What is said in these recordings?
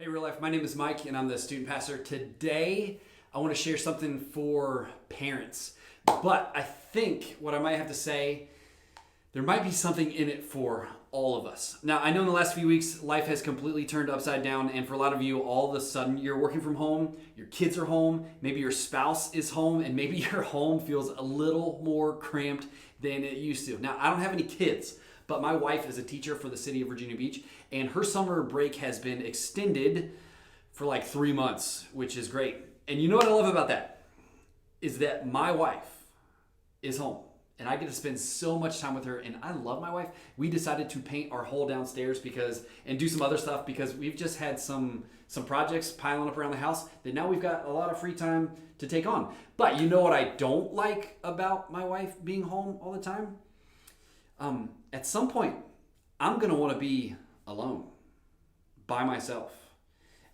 Hey, real life. My name is Mike, and I'm the student pastor. Today, I want to share something for parents. But I think what I might have to say, there might be something in it for all of us. Now, I know in the last few weeks, life has completely turned upside down, and for a lot of you, all of a sudden, you're working from home, your kids are home, maybe your spouse is home, and maybe your home feels a little more cramped than it used to. Now, I don't have any kids, but my wife is a teacher for the city of Virginia Beach, and her summer break has been extended for like 3 months, which is great. And you know what I love about that? Is that my wife is home and I get to spend so much time with her, and I love my wife. We decided to paint our whole downstairs and do some other stuff because we've just had some projects piling up around the house that now we've got a lot of free time to take on. But you know what I don't like about my wife being home all the time? At some point, I'm going to want to be alone, by myself.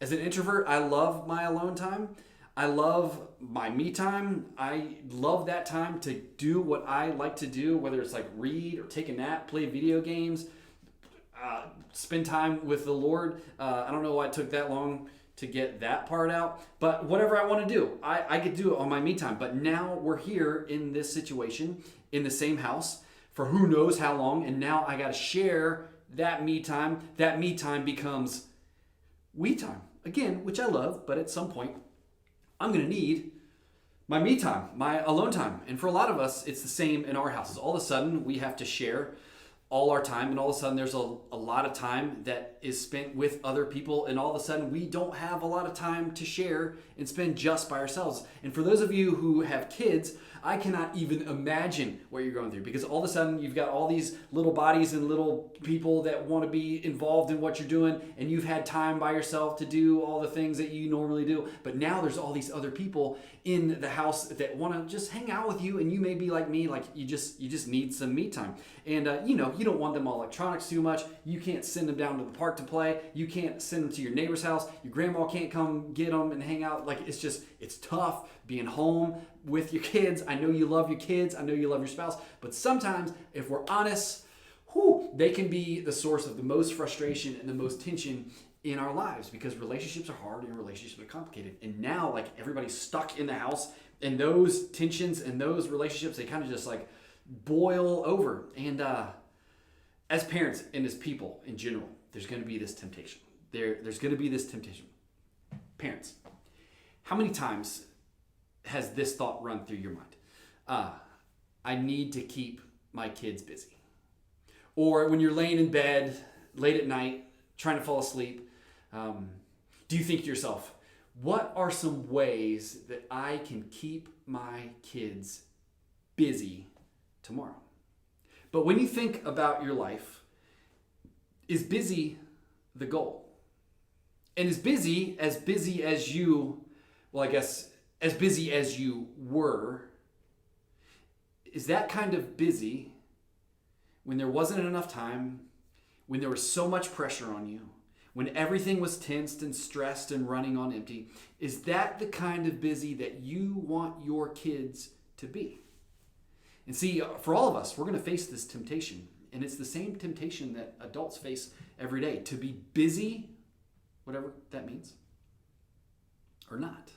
As an introvert, I love my alone time. I love my me time. I love that time to do what I like to do, whether it's like read or take a nap, play video games, spend time with the Lord. I don't know why it took that long to get that part out, but whatever I want to do, I get to do it on my me time. But now we're here in this situation, in the same house, for who knows how long, and now I got to share that me time. That me time becomes we time again, which I love, but at some point I'm going to need my me time, my alone time. And for a lot of us, it's the same in our houses. All of a sudden, we have to share all our time, and all of a sudden there's a lot of time that is spent with other people, and all of a sudden we don't have a lot of time to share and spend just by ourselves. And for those of you who have kids, I cannot even imagine what you're going through, because all of a sudden you've got all these little bodies and little people that want to be involved in what you're doing, and you've had time by yourself to do all the things that you normally do. But now there's all these other people in the house that want to just hang out with you, and you may be like me, like you just need some me time. And you don't want them on electronics too much. You can't send them down to the park to play. You can't send them to your neighbor's house. Your grandma can't come get them and hang out. Like it's tough being home with your kids. I know you love your kids. I know you love your spouse. But sometimes, if we're honest, they can be the source of the most frustration and the most tension in our lives, because relationships are hard and relationships are complicated. And now, like, everybody's stuck in the house, and those tensions and those relationships, they kind of just like boil over. And as parents and as people in general, there's going to be this temptation. There's going to be this temptation. Parents, how many times has this thought run through your mind? I need to keep my kids busy. Or when you're laying in bed late at night, trying to fall asleep, do you think to yourself, what are some ways that I can keep my kids busy tomorrow? But when you think about your life, is busy the goal? And as busy as you, well, I guess, as busy as you were, is that kind of busy when there wasn't enough time, when there was so much pressure on you, when everything was tensed and stressed and running on empty? Is that the kind of busy that you want your kids to be? And see, for all of us, we're going to face this temptation. And it's the same temptation that adults face every day, to be busy, whatever that means, or not.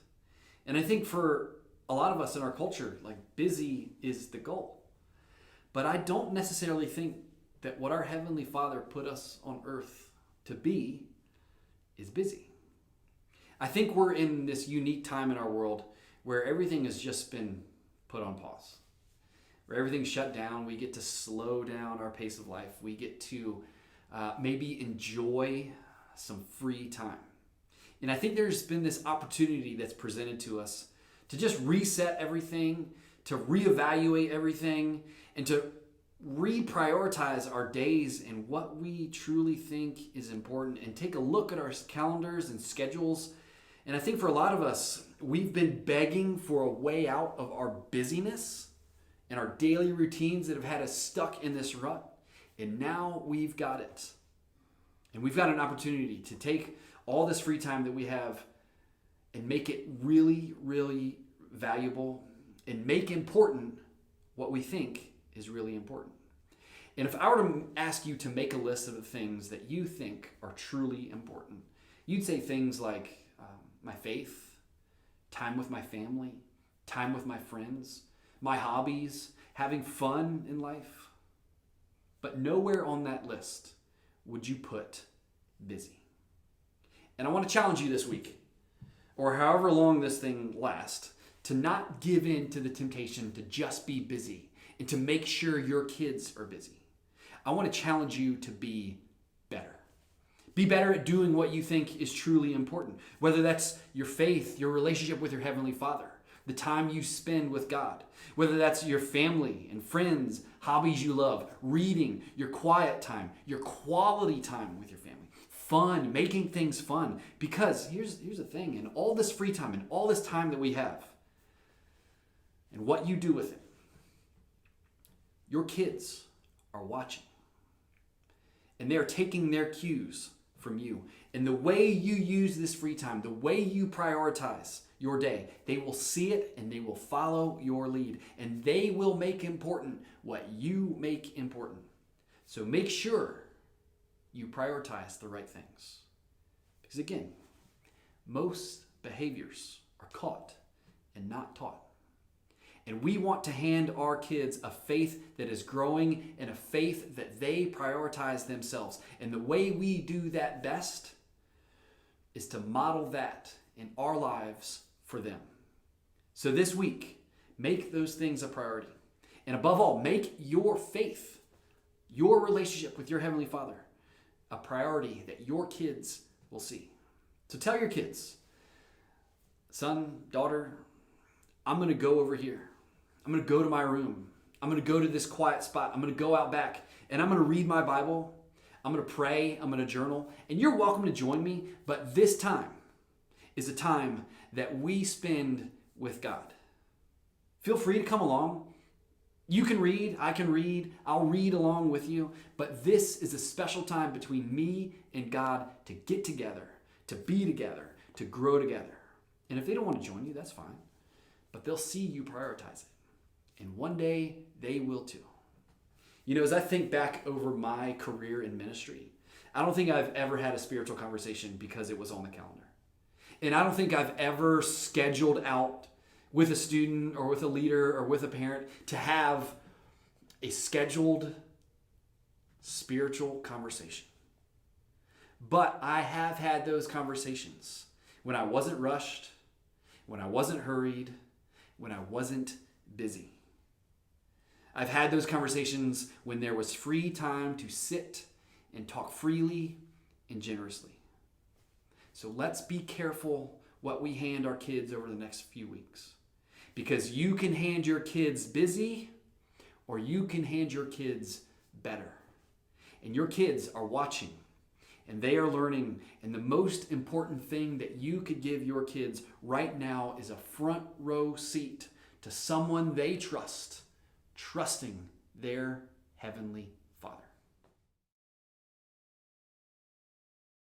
And I think for a lot of us in our culture, like, busy is the goal. But I don't necessarily think that what our Heavenly Father put us on earth to be is busy. I think we're in this unique time in our world where everything has just been put on pause, where everything's shut down. We get to slow down our pace of life. We get to maybe enjoy some free time. And I think there's been this opportunity that's presented to us to just reset everything, to reevaluate everything, and to reprioritize our days and what we truly think is important, and take a look at our calendars and schedules. And I think for a lot of us, we've been begging for a way out of our busyness and our daily routines that have had us stuck in this rut. And now we've got it. And we've got an opportunity to take all this free time that we have and make it really, really valuable, and make important what we think is really important. And if I were to ask you to make a list of the things that you think are truly important, You'd say things like my faith, time with my family, time with my friends, my hobbies, having fun in life. But nowhere on that list would you put busy. And I want to challenge you this week, or however long this thing lasts, to not give in to the temptation to just be busy and to make sure your kids are busy. I want to challenge you to be better. Be better at doing what you think is truly important, whether that's your faith, your relationship with your Heavenly Father, the time you spend with God, whether that's your family and friends, hobbies you love, reading, your quiet time, your quality time with your family, fun, making things fun. Because here's the thing, in all this free time and all this time that we have, and what you do with it, your kids are watching. And they're taking their cues from you. And the way you use this free time, the way you prioritize your day, they will see it and they will follow your lead. And they will make important what you make important. So make sure you prioritize the right things. Because again, most behaviors are caught and not taught. And we want to hand our kids a faith that is growing and a faith that they prioritize themselves. And the way we do that best is to model that in our lives for them. So this week, make those things a priority. And above all, make your faith, your relationship with your Heavenly Father, a priority that your kids will see. So tell your kids, son, daughter, I'm going to go over here. I'm going to go to my room. I'm going to go to this quiet spot. I'm going to go out back and I'm going to read my Bible. I'm going to pray. I'm going to journal. And you're welcome to join me. But this time is a time that we spend with God. Feel free to come along. You can read. I can read. I'll read along with you. But this is a special time between me and God to get together, to be together, to grow together. And if they don't want to join you, that's fine. But they'll see you prioritize it. And one day, they will too. You know, as I think back over my career in ministry, I don't think I've ever had a spiritual conversation because it was on the calendar. And I don't think I've ever scheduled out with a student or with a leader or with a parent to have a scheduled spiritual conversation. But I have had those conversations when I wasn't rushed, when I wasn't hurried, when I wasn't busy. I've had those conversations when there was free time to sit and talk freely and generously. So let's be careful what we hand our kids over the next few weeks. Because you can hand your kids busy or you can hand your kids better. And your kids are watching and they are learning. And the most important thing that you could give your kids right now is a front row seat to someone they trust, trusting their Heavenly